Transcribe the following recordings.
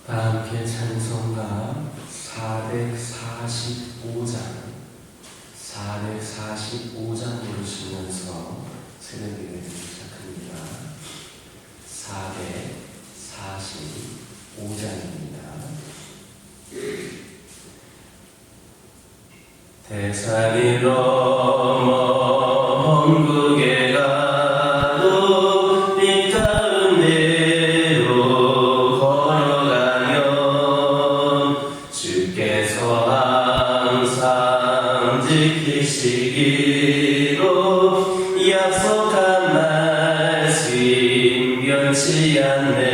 함께 찬송가 445장 부르시면서 새벽 예배를 시작합니다. 445장입니다. 대산이 넘어 먼국에 가도 빛 닿은 대로 걸어가면 주께서 항상 지키시기로 약속한 말씀 변치 않네.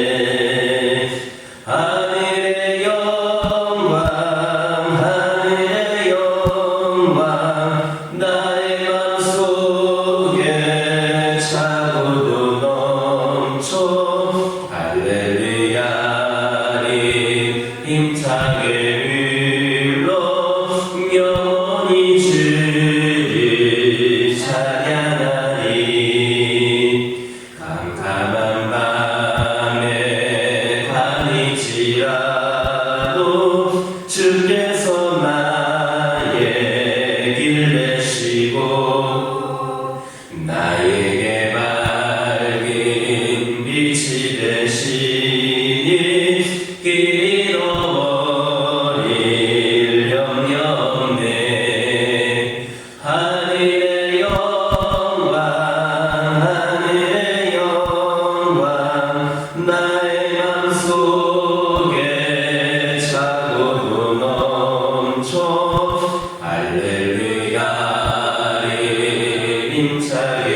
하늘의 영광 나의 맘속에 차고도 넘쳐 할렐루야 힘차게 흘러 영원히 주를 찬양하리. 캄캄한 밤에 다닐지라도 주께서 나의 길 내시고 나에게 밝은 빛이 되시니 길 잃어버릴 염려 없네. 하늘의 영광 나의 맘속에 차고도 넘쳐 할렐루야 힘차게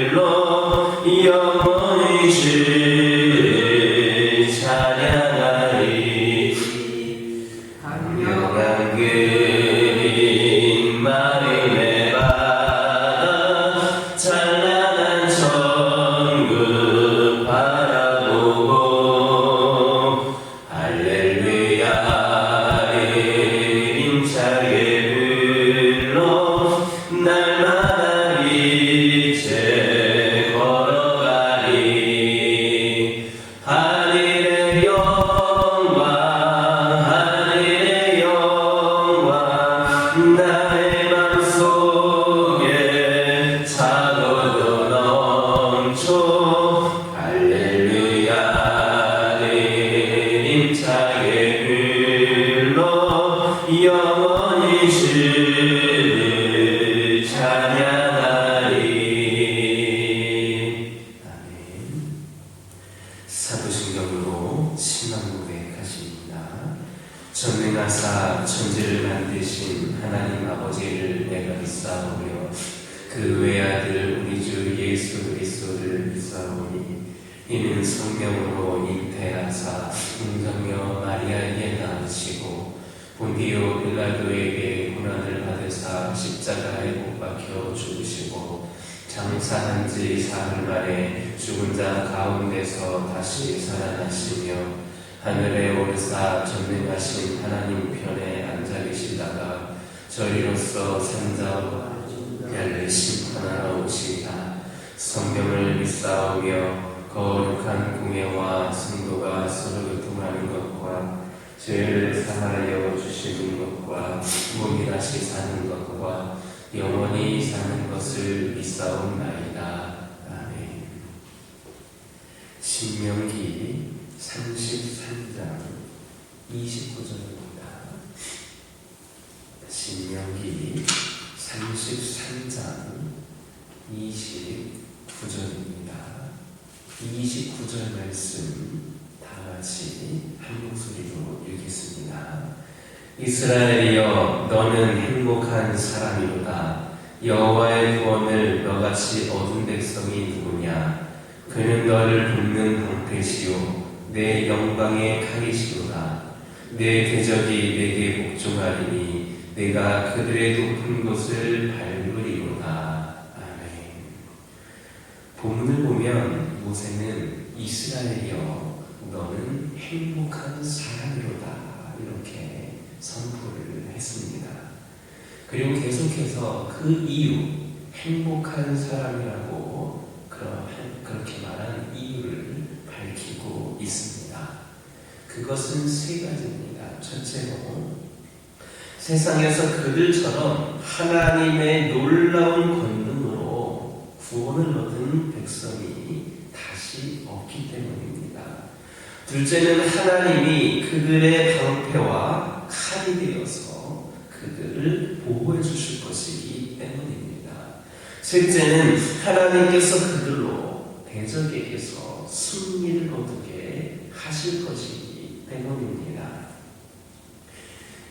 흘러 영원히 주를 찬양하리. 강력한 그림 마음에 받아 찬란한 천국 바라보고 할렐루야 힘차게 흘러 날마다 빛에 걸어가리. 하늘의 영광 나의 맘속에 차고도 넘쳐 할렐루야 힘차게 흘러 영원히 주를 찬양하리. 아멘. 사도신경으로 신앙 고백하십니다. 전능하사 천지를 만드신 하나님 아버지를 내가 믿사오며 그 외아들 우리 주 예수 그리스도를 믿사오니 이는 성령으로 잉태하사 임금녀 마리아에게 낳으시고 본디오 빌라도에게 고난을 받으사 십자가에 못 박혀 죽으시고 장사한 지 사흘 만에 죽은 자 가운데서 다시 살아나시며 하늘에 오르사 전능하신 하나님 편에 앉아 계시다가 저희로서 산자와 별을 심판하러 오시다. 성경을 믿사오며 거룩한 공예와 성도가 서로 교통하는 것과 죄를 사하여 주시는 것과 무기다시 사는 것과 영원히 사는 것을 믿사옵나이다. 아멘. 신명기 33장 29절입니다. 신명기 33장 29절입니다. 29절 말씀 다 같이 한 목소리로 읽겠습니다. 이스라엘이여 너는 행복한 사람이로다. 여호와의 구원을 너같이 얻은 백성이 누구냐. 그는 너를 돕는 방패시요 내 영광의 칼이시로다. 내 대적이 내게 복종하리니 내가 그들의 높은 곳을 밟으리로다. 아멘. 본문을 보면 모세는 이스라엘이여 너는 행복한 사람이로다 이렇게 선포를 했습니다. 그리고 계속해서 그 이유, 행복한 사람이라고 그렇게 말한 이유를 밝히고 있습니다. 그것은 세 가지입니다. 첫째로 세상에서 그들처럼 하나님의 놀라운 권능으로 구원을 얻은 백성이 다시 없기 때문입니다. 둘째는 하나님이 그들의 방패와 칼이 되어서 그들을 보호해 주실 것이기 때문입니다. 셋째는 하나님께서 그들로 대적에게서 승리를 얻게 하실 것이기 때문입니다.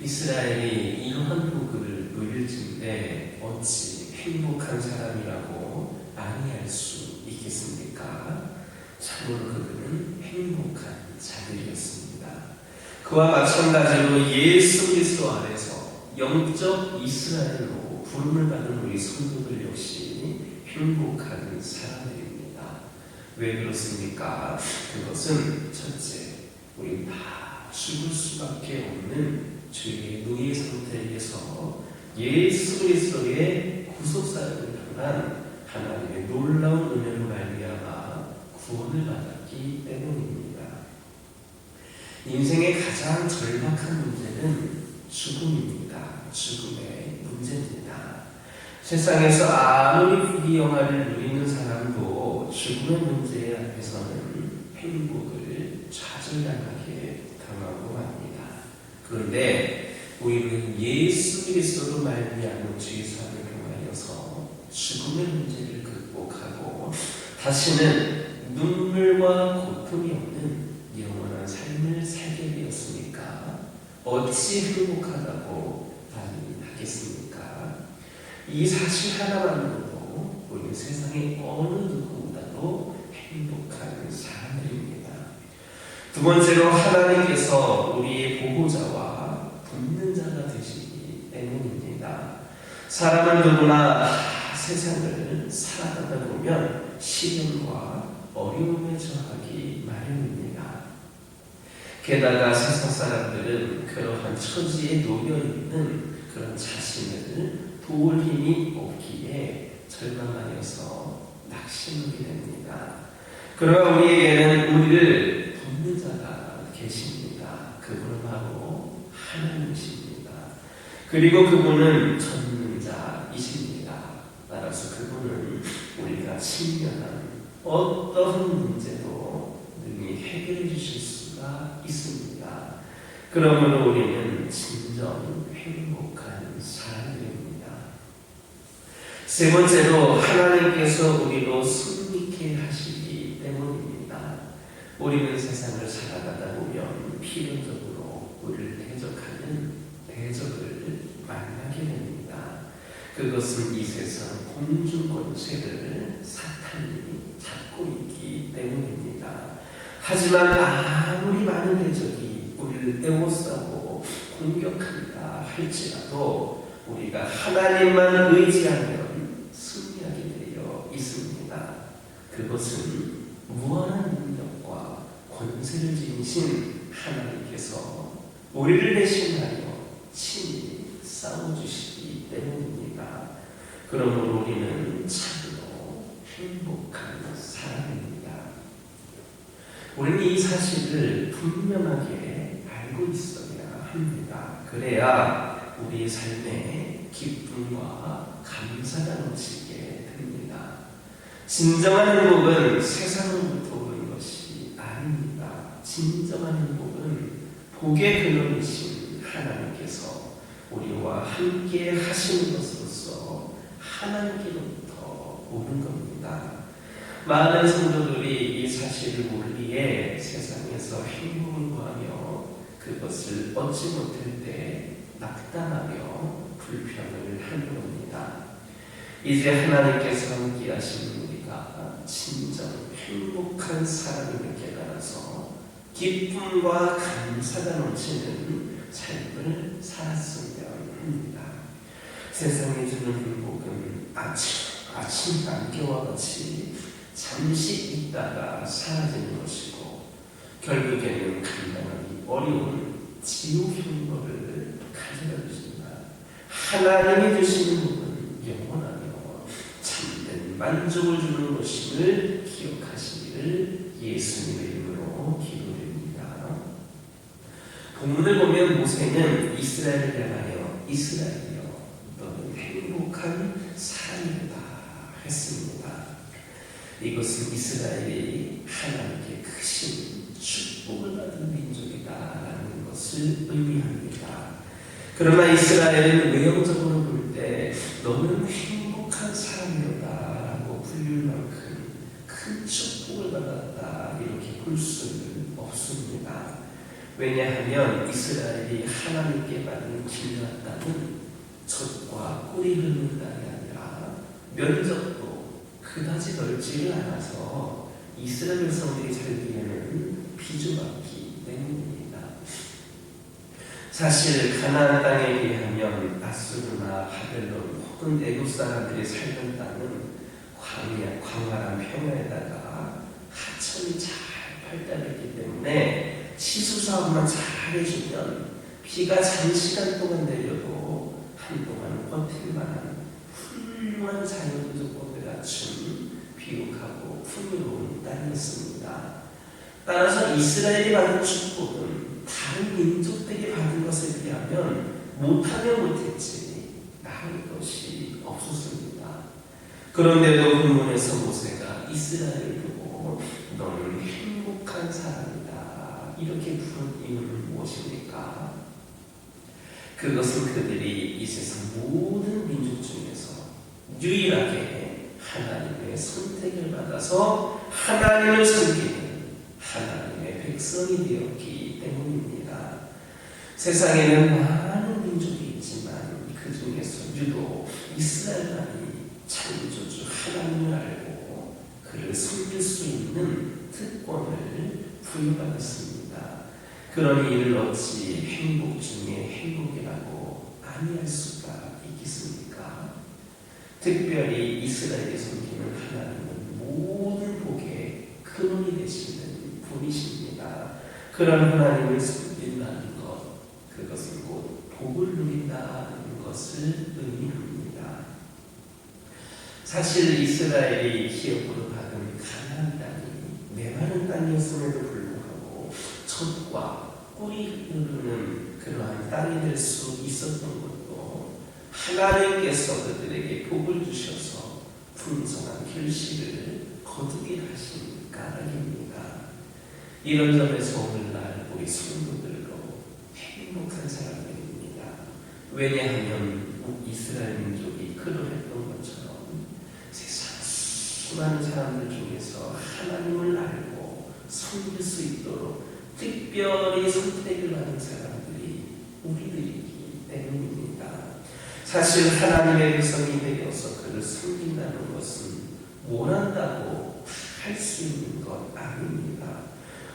이스라엘이 이러한 복을 누릴진데 어찌 행복한 사람이라고 아니할 수 있겠습니까? 참으로 그들은 행복한 자들이었습니다. 그와 마찬가지로 예수 그리스도 안에서 영적 이스라엘로 부름을 받은 우리 성도들 역시 행복한 사람들입니다. 왜 그렇습니까? 그것은 첫째, 우리 다 죽을 수밖에 없는 죄의 노예 상태에서 예수 그리스도의 구속사역을 통한 하나님의 놀라운 은혜로 말미암아 구원을 받았기 때문입니다. 인생의 가장 절박한 문제는 죽음입니다. 죽음의 문제입니다. 세상에서 아무리 부귀영화를 누리는 사람도 죽음의 문제 앞에서는 행복을 좌절당하게 당하고 합니다. 그런데 우리는 예수 그리스도로 말미암은 죄사함을 통하여서 죽음의 문제를 극복하고 다시는 눈물과 고통이 없는 영원한 삶을 살게 되었으니까 어찌 행복하다고 하겠습니까? 이 사실 하나만으로도 우리 세상의 어느 누구보다도 행복한 사람들입니다. 두 번째로 하나님께서 우리의 보호자와 돕는 자가 되시기 때문입니다. 사람은 누구나 세상을 살아가다 보면 시련과 어려움에 처하기 마련입니다. 게다가 세상 사람들은 그러한 처지에 놓여있는 그런 자신을 도울 힘이 없기에 절망하여서 낙심하게 됩니다. 그러나 우리에게는 우리를 돕는 자가 계십니다. 그분은 바로 하나님이십니다. 그리고 그분은 전능자이십니다. 따라서 그분은 우리가 직면한 어떠한 문제도 능히 해결해 주실 수가 있습니다. 그러므로 우리는 진정 행복한 사람들입니다. 세 번째로 하나님께서 우리로 승리케 하시기 때문입니다. 우리는 세상을 살아가다 보면 필연적으로 우리를 대적하는 대적을 만나게 됩니다. 그것은 이 세상 공중권세를 사탄이 잡고 있기 때문입니다. 하지만 아무리 많은 대적이 우리를 에워싸고 공격한다 할지라도 우리가 하나님만 의지하면 승리하게 되어 있습니다. 그것은 무한한 능력과 권세를 지니신 하나님께서 우리를 대신하여 친히 싸워주시기 때문입니다. 그러므로 우리는 참으로 행복한 사람입니다. 우리는 이 사실을 분명하게 알고 있어야 합니다. 그래야 우리의 삶에 기쁨과 감사가 넘치게 됩니다. 진정한 행복은 세상으로부터 오는 것이 아닙니다. 진정한 행복은 복의 근원이신 하나님께서 우리와 함께 하시는 것으로서 하나님께로부터 오는 겁니다. 많은 성도들이 이 사실을 모르기에 세상에서 행복을 구하며 그것을 얻지 못할 때 낙담하며 불평을 하는 겁니다. 이제 하나님께서 함께 하시는 우리가 진정 행복한 사람임을 깨달아서 기쁨과 감사가 넘치는 삶을 살았으면 합니다. 세상에 주는 행복은 아침 안개와 같이 잠시 있다가 사라지는 것이고 결국에는 감당하기 어려운 지옥 형벌을 가져다 주시지만 하나님이 주시는 복은 영원하며 참된 만족을 주는 것임을 기억하시기를 예수님의 이름으로 기도드립니다. 본문을 보면 모세는 이스라엘을 향하여 이스라엘이여 너는 행복한 사람이다 했습니다. 이것은 이스라엘이 하나님께 크신 축복을 받은 민족이다라는 것을 의미합니다. 그러나 이스라엘은 외형적으로 볼 때 너는 행복한 사람이다라고 불릴 만큼 큰 축복을 받았다 이렇게 볼 수는 없습니다. 왜냐하면 이스라엘이 하나님께 받은 길르앗 땅은 젖과 꿀이 흐르는 땅이 아니라 면적도 그다지 넓지를 않아서 이스라엘 백성들이 살기에는 비좁았기 때문입니다. 사실 가나안 땅에 비하면 아수르나 바벨론 혹은 애굽 사람들이 살던 땅은 광활한 평야에다가 하천이 잘 발달했기 때문에 치수사업만 잘 해주면 비가 장시간 동안 내려도 한동안 버틸 만한 훌륭한 자연 조건을 갖춘 비옥하고 풍요로운 땅이었습니다. 따라서 이스라엘이 받은 축복은 다른 민족들이 받은 것에 비하면 못하면 못했지 나을 것이 없었습니다. 그런데도 본문에서 모세가 이스라엘을 보고 너는 행복한 사람이다 이렇게 부른 이유는 무엇입니까? 그것은 그들이 이 세상 모든 민족 중에서 유일하게 하나님의 선택을 받아서 하나님을 섬기는 하나님의 백성이 되었기 때문입니다. 세상에는 많은 민족이 있지만 그 중에서 유독 이스라엘만이 창조주 하나님을 알고 그를 섬길 수 있는 특권을 부여받았습니다. 그러니 이를 어찌 행복 중에 행복이라고 아니할 수가 있겠습니까? 특별히 이스라엘이 섬기는 하나님은 모든 복의 근원이 되시는 분이십니다. 그런 하나님을 섬긴다는 것, 그것은 곧 복을 누린다는 것을 의미합니다. 사실 이스라엘이 기업으로 받은 가나안 땅이 메마른 땅이었음에도 불구하고 젖과 꿀이 흐르는 그러한 땅이 될 수 있었던 것도 하나님께서 그들에게 복을 주셔서 풍성한 결실을 거두게 하신 까닭입니다. 이런 점에서 오늘날 우리 성도들도 행복한 사람들입니다. 왜냐하면 이스라엘 민족이 그러했던 것처럼 세상 수많은 사람들 중에서 하나님을 알고 섬길 수 있도록 특별히 선택을 받은 사람들이 우리들이기 때문입니다. 사실 하나님의 백성이 되어서 그를 섬긴다는 것은 원한다고 할 수 있는 것 아닙니다.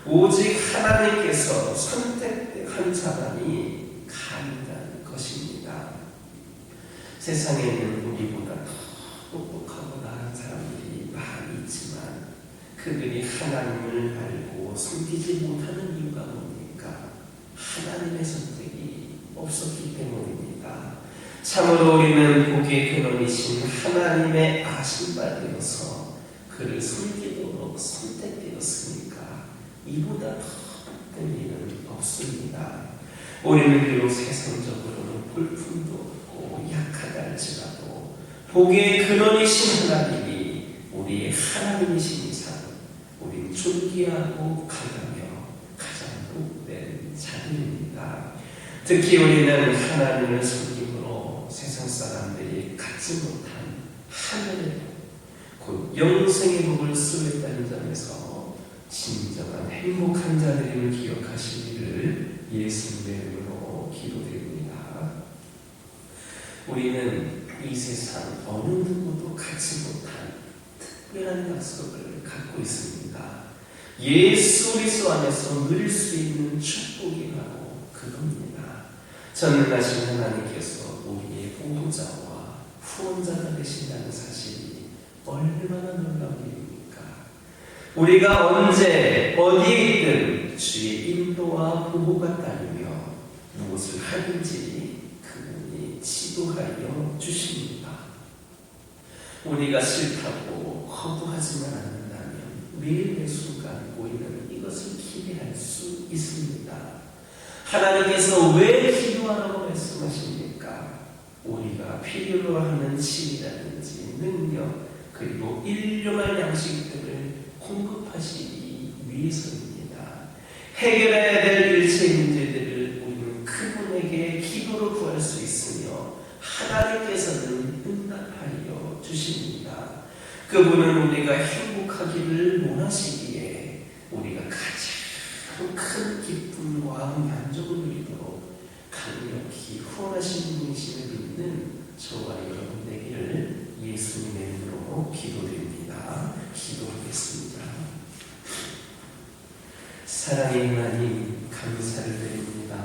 오직 하나님께서 선택한 사람이 가능한 것입니다. 세상에는 우리보다 더 똑똑하고 나은 사람들이 많이 있지만 그들이 하나님을 알고 섬기지 못하는 이유가 뭡니까? 하나님의 선택이 없었기 때문입니다. 참으로 우리는 복의 근원이신 하나님의 아신 바 되어서 그를 섬기도록 선택되었으니까 이보다 더 복된 일은 없습니다. 우리는 비록 세상적으로는 볼품도 없고 약하다 할지라도 복의 근원이신 하나님이 우리의 하나님이신 이상 우리는 존귀하고 강하며 가장 복된 자들입니다. 특히 우리는 하나님을 섬김으로 세상 사람들이 갖지 못한 하늘의 복, 곧 영생의 복을 쓰겠다는 점에서 진정한 행복한 자들임을 기억하시기를 예수님의 이름으로 기도드립니다. 우리는 이 세상 어느 누구도 갖지 못한 특별한 약속을 갖고 있습니다. 예수 그리스도 안에서 누릴 수 있는 축복이 바로 그겁니다. 전능하신 하나님께서 우리의 보호자와 후원자가 되신다는 사실이 얼마나 놀라운 일입니까? 우리가 언제 어디에 있든 주의 인도와 보호가 따르며 무엇을 하든지 그분이 지도하여 주십니다. 우리가 싫다고 거부하지만 않는다면 매일 매 순간 우리는 이것을 기대할 수 있습니다. 하나님께서 왜 기도하라고 말씀하십니까? 우리가 필요로 하는 지혜라든지 능력 그리고 일용할 양식들을 공급하시기 위해서입니다. 해결해야 될 일체 문제들을 우리는 그분에게 기도로 구할 수 있으며 하나님께서는 응답하여 주십니다. 그분은 우리가 행복하기를 원하시기에 우리가 가장 큰 기쁨과 만족을 누리도록 강력히 후원하시는 분이심을 믿는 저와 여러분 되기를 예수님의 이름으로 기도드립니다. 기도하겠습니다. 사랑의 하나님, 감사를 드립니다.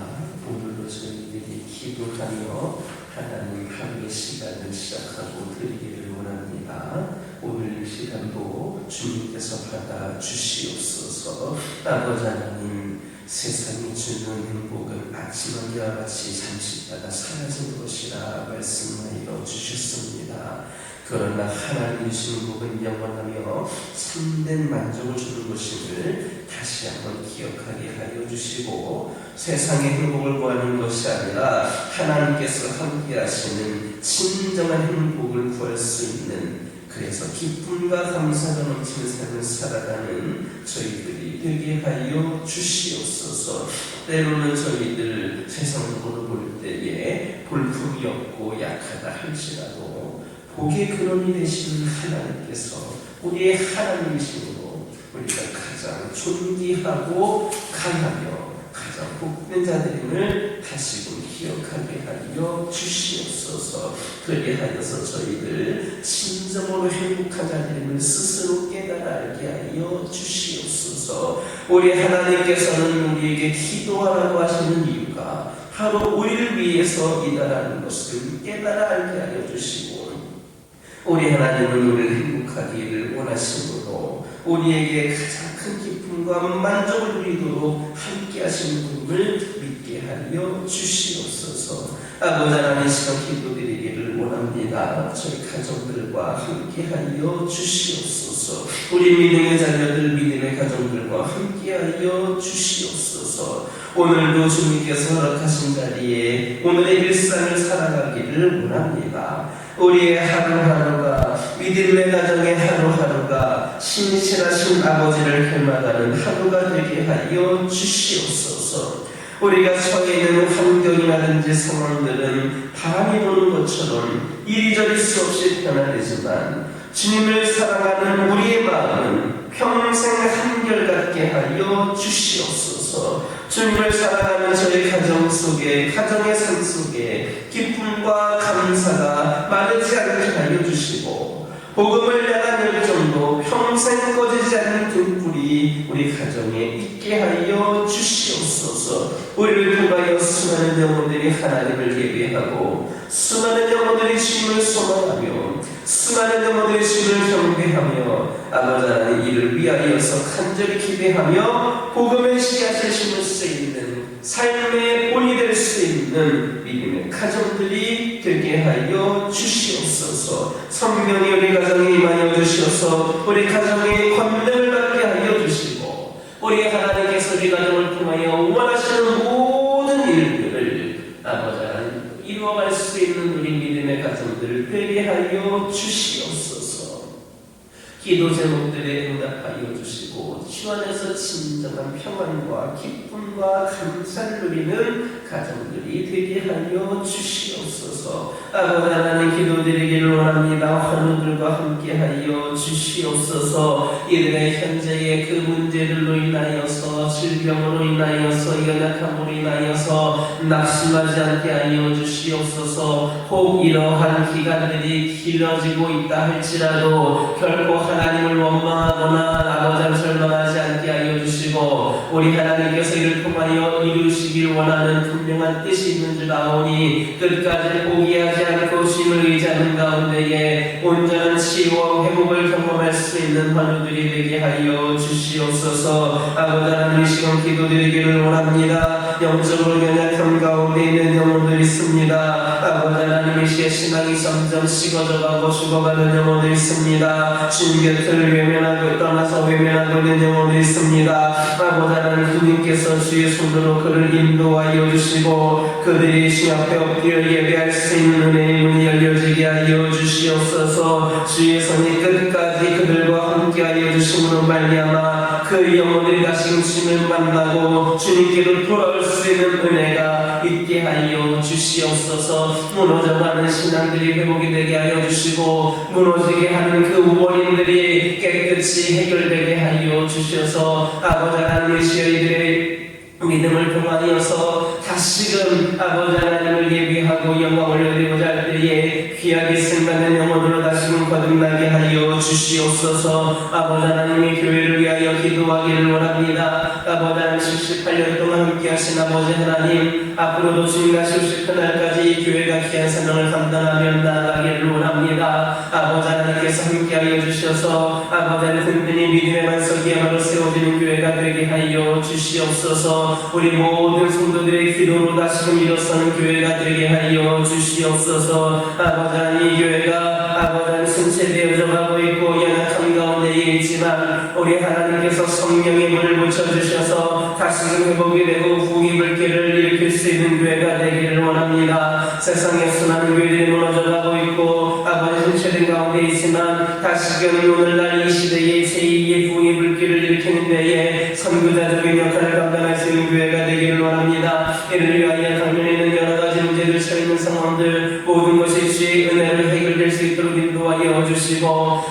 오늘도 저희들이 기도하며 하나님 하루의 시간을 시작하고 드리기를 원합니다. 오늘 이 시간도 주님께서 받아 주시옵소서. 아버지 하나님, 세상이 주는 행복은 아침 안개와 같이 잠시 있다가 사라지는 것이라 말씀하여 주셨습니다. 그러나 하나님의 행복은 영원하며 참된 만족을 주는 것임을 다시 한번 기억하게 하여 주시고, 세상의 행복을 구하는 것이 아니라 하나님께서 함께 하시는 진정한 행복을 구할 수 있는, 그래서 기쁨과 감사가 넘치는 삶을 살아가는 저희들이 되게 하여 주시옵소서. 때로는 저희들 세상으로 볼 때에 볼품이 없고 약하다 할지라도 복의 근원이 되시는 하나님께서 우리의 하나님이시므로 우리가 가장 존귀하고 강하며 가장 복된 자들임을 다시금 기억하게 하여 주시옵소서. 그리하여서 저희들 진정으로 행복한 자들임을 스스로 깨달아 알게 하여 주시옵소서. 우리 하나님께서는 우리에게 기도하라고 하시는 이유가 바로 우리를 위해서 이다라는 것을 깨달아 알게 하여 주시고, 우리 하나님은 우리를 행복하기를 원하시므로 우리에게 가장 큰 기쁨과 만족을 누리도록 함께 하시는 분을 믿게 하여 주시옵소서. 아버지 하나님, 시간 기도드리기를 원합니다. 저희 가정들과 함께 하여 주시옵소서. 우리 믿음의 자녀들, 믿음의 가정들과 함께 하여 주시옵소서. 오늘도 주님께서 허락하신 자리에 오늘의 일상을 살아가기를 원합니다. 우리의 하루하루가, 믿음의 가정의 하루하루가 신실하신 아버지를 닮아가는 하루가 되게 하여 주시옵소서. 우리가 처해 있는 환경이라든지 상황들은 바람이 부는 것처럼 이리저리 수없이 변화되지만, 주님을 사랑하는 우리의 마음은 평생 한결같게 하여 주시옵소서. 주님을 사랑하는 저희 가정 속에, 가정의 삶 속에 기쁨과 감사가 마르지 않게 하여 주시고, 복음을 향한 열정도 평생 꺼지지 않는 등불이 우리 가정에 있게 하여 주시옵소서. 우리를 통하여 수많은 영혼들이 하나님을 예배하고, 수많은 영혼들이 주님을 소망하며, 수많은 영혼들이 주님을 경배하며, 아버지 하나님 이를 위하여서 간절히 기대하며 복음의 씨앗을 심을 수 있는 삶의 본이 될 수 있는 믿음의 가정들이 되게 하여 주시옵소서. 성령이 우리 가정에 임하여 주시어서 우리 가정에 권능을 받게 하여 주시고, 우리 하나님께서 우리 가정을 통하여 원하시는 모든 일들을 아버지 하나님 이루어갈 수 있는 우리 믿음의 가정들을 되게 하여 주시옵소서. 기도 제목들에 응답하여 주시고, 주 안에서 진정한 평안과 기쁨과 감사를 누리는 가정들이 되게 하여 주시옵소서. 아버지 하나님, 기도드리기를 원합니다. 환우들과 함께 하여 주시옵소서. 이들의 현재의 그 문제들로 인하여서, 질병으로 인하여서, 연약함으로 인하여서 낙심하지 않게 하여 주시옵소서. 혹 이러한 기간들이 길어지고 있다 할지라도 결코 하나님을 원망하거나 아버지를 절망하지 않게 하여 주시고, 우리 하나님께서 이를 통하여 이루시길 원하는 분명한 뜻이 있는 줄 아오니 끝까지 포기하지 않고 주님을 의지하는 가운데에 온전한 치유와 회복을 경험할 수 있는 환우들이 되게 하여 주시옵소서. 아버지 하나님, 이 시간 기도드리기를 원합니다. 영적으로 연약한 가운데 있는 영혼들이 있습니다. 아버지 하나님, 하나님 이시의 신앙이 점점 식어져가고 죽어가는 영혼도 있습니다. 주님 곁을 외면하고 떠나서 외면하고 있는 영혼도 있습니다. 아버지 하나님 주님께서 주의 손으로 그를 인도하여 주시고 그들이 주 앞에 엎드려 예배할 수 있는 은혜의 문이 열려지게 하여 주시옵소서. 주의 손이 끝까지 그들과 함께하여 주심으로 말미암아 그 영혼들이 다시 주님을 만나고 주님께로 돌아올 수 있는 은혜가 있게 하여 주시옵소서. 무너져가는 신앙들이 회복이 되게 하여 주시고 무너지게 하는 그 원인들이 깨끗이 해결되게 하여 주셔서 아버지 하나님 이들의 믿음을 통하여서 다시금 아버지 하나님을 예비하고 영광을 올리고자 할 때에 귀하게 쓰임받는 영혼으로 다시금 거듭나게 하여 주시옵소서. 아버지 하나님의 교회를 위하여 기도하기를 원합니다. 아버지 하나님 78년 동안 함께하신 아버지 하나님 앞으로도 주님 다시 오실 그날까지 이 교회가 귀한 사명을 감당하며 나아가기를 원합니다. 아버지 하나님께서 함께하여 주셔서 아버지 하나님 든든히 믿음의 반석이야말로 세워지는 교회가 되게 하여 주시옵소서. 우리 모든 성도들의 기도로 다시금 일어서는 교회가 되게 하여 주시옵소서. 아버지 하나님 이 교회가 아버지 하나님 순체되어져 가고 있고 연약한 가운데에 있지만 우리 하나님께서 성령의 물을 묻혀주셔서 다시금 회복이 되고 부흥의 물결을 일으킬 수 있는 교회가 되기를 원합니다. 세상에 수많은 교회들이 무너져 가고 있고 아버지 순체된 가운데 있지만 다시금 오늘날 이 시대의 제2의 부흥의 물결을 일으키는 데에 선구자적인 역할을 감당할 수 있는 교회가 되기를 원합니다. 이를 위하여 당면에 있는 여러가지 문제들 처있는 상황들 모든 것이 주의 은혜로 해결될 수 있도록 인도하여 주시고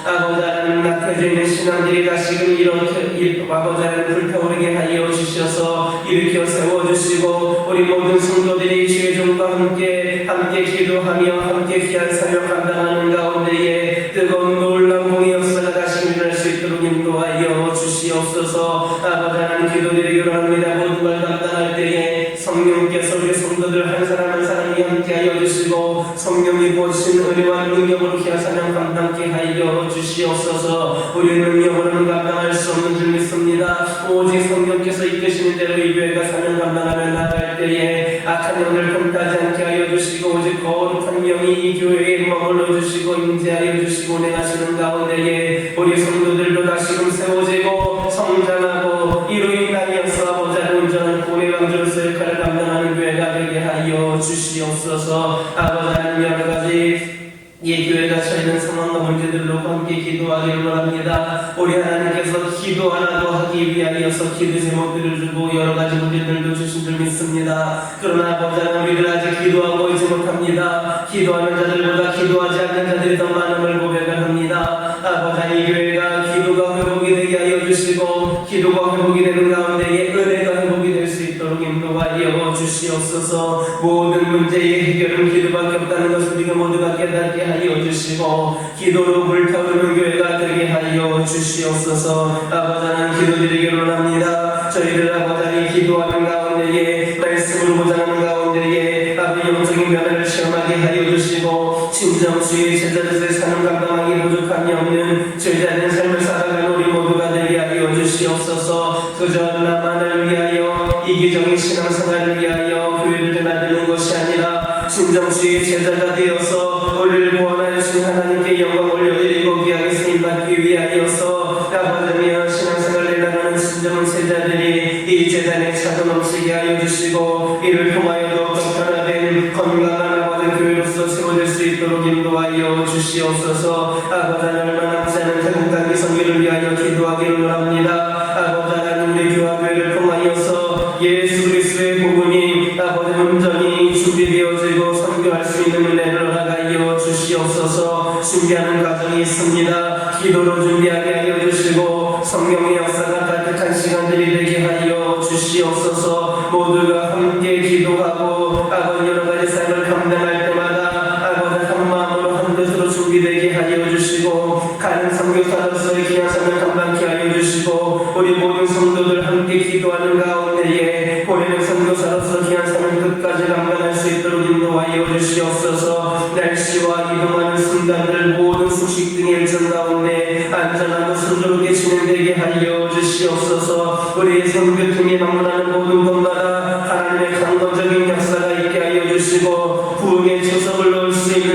아버지 하나님 낙해져 있는 신앙들이 다시금 이렇게 아버지 하나님 불타오르게 하여 주셔서 일으켜 세워주시고 우리 모든 성도들이 주의 종과 함께 기도하며 함께 귀한 사명 감당하는 가운데에 뜨거운 놀라운 공의 역사가 다시 일어날 수 있도록 인도하여 주시옵소서. 아버지 하나님 기도드리기로 합니다. 모든 걸 감당할 때에 성령께서 우리 성도들 한 사람 한 사람이 함께하여 주시고 성령이 보신 은혜와 능력으로 귀한 사명 감당케 하여 주시옵소서. 우리의 능력으로는 감당할 수 없는 줄 믿습니다. 오직 성령께서 이끄시는 대로 이 교회가 사명 감당하며 나아갈 때에 악한 영을 금하지 않게 하여 주시고 오직 거룩한 영이 이 교회에 머물러 주시고 임재하여 주시고 운행하시는 가운데에 우리 성도들도 다시금 세워지고 성장하고 이로 인하여서 아버지 온전한 구원의 왕조로서 역할을 감당하는 교회가 되게 하여 주시옵소서. 아버지 하나님 여러가지 이 교회가 처해있는 상황과 문제들로 함께 기도하기를 원합니다. 우리 하나님께서 기도 하나도 하기 위하여서 기도 제목들을 주고 여러가지 문제들도 주신 줄 믿습니다. 그러나 아버지 하나님 우리들 아직 기도하고 있지 못합니다. 기도하는 자들보다 기도하지 않는 자들이 더 많음을 고백을 합니다. 아버지 하나님 이 교회가 기도가 회복이 되게 하여 주시고 기도가 회복이 되는 가운데에 은혜가 회복이 될 수 있도록 인도하여 주시옵소서. 모든 문제의 해결은 기도밖에 없다는 것을 우리가 모두가 깨닫게 하여 주시고 기도로 불타오르는 교회가 되게 하여 주시옵소서. 아버지 하나님 기도드리기를 원합니다. 저희들 아버지 하나님 기도하는 가운데에 말씀을 보장하는 가운데에 아버지 영적인 면을 시험하게 하여 주시고 진정수의 제자들의 사는 감당하기 부족함이 없는 제자된 삶을 살아가는 우리 모두가 되게 하여 주시옵소서. 그저 나만을 위하여 이기적인 신앙생활을 위하여 교회를 드나드는 것이 아니라 진정수의 제자가 되어서 우리를 구원하여 주신 하나님께 영광 올려드리고 귀하게 쓰임받기 위하여서 아버지며 신앙생활을 나가는 진정한 제자들이 이 제단에 차도 넘치게 하여 주시고 이를 통하여 더욱더 변화된 건강한 아버지 교회로서 세워질 수 있도록 인도하여 주시옵소서. 아버지 얼마 남지 않은 태국 단기 선교를 위하여 기도하기를 원합니다. 아버지 하나님 우리 교화교회를 통하여서 예수 그리스도의 복음이 아버지 온전히 준비되어지고 선교할 수 있는 은혜를 허락하여 주시옵소서. 준비하는 과정이 있습니다. 기도로 준비하게 하여 주시고 성령의 역사가 따뜻한 시간들이 되게 하여 주시옵소서. 모두가 함께 기도하고 아버지 여러가지 삶을 감당할 때마다 아버지 한 마음으로 한 뜻으로 준비되게 하여 주시고 가는 선교사로서의 귀한 삶을 감당케 하여 주시고 우리 모든 성도들 함께 기도하는 가운데에 보내는 선교사로서 귀한 삶을 끝까지 감당할 수 있도록 인도하여 주시옵소서. 날씨와 이동하는 순간들 모든 소식 등의 일정 가운데 안전하고 순조롭게 진행되게 하여 주시옵소서. 우리의 선교팀이 방문하는 모든 곳마다 하나님의 강건적인 역사가 있게 하여 주시고 부흥의 초석을 놓을 수 있는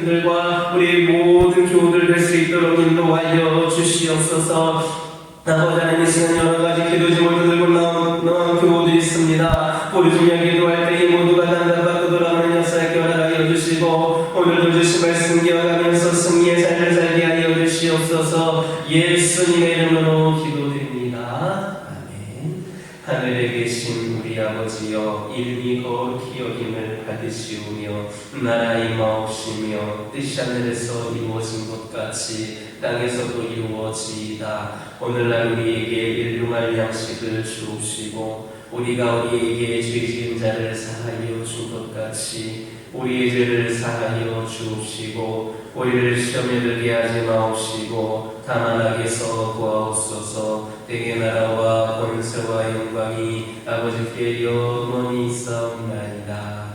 자녀들과 우리 모든 교우들 될 수 있도록 인도하여 주시옵소서. 아버지 하나님, 이 시간 여러 가지 기도 제목을 들고 나온 교우들이 있습니다. 우리 중에 기도할 때 이 모두가 단답받고 돌아오는 역사에 허락하여 주시고, 오늘도 주신 말씀 기억하면서 승리의 삶을 살게 하여 주시옵소서. 예수님의 이름으로 기도드립니다. 아멘. 하늘에 계신 우리 아버지여, 이름이 거룩히 여김을 받으시오며 나라 임하옵시며 뜻이 하늘에서 이루어진 것 같이 땅에서도 이루어지이다. 오늘날 우리에게 일용할 양식을 주옵시고, 우리가 우리에게 죄 지은 자를 사하여 준 것 같이 우리의 죄를 사하여 주옵시고, 우리를 시험에 들게 하지 마옵시고 다만 악에서 구하옵소서. 내게 나라와 권세와 영광이 아버지께 영원히 있사옵나이다.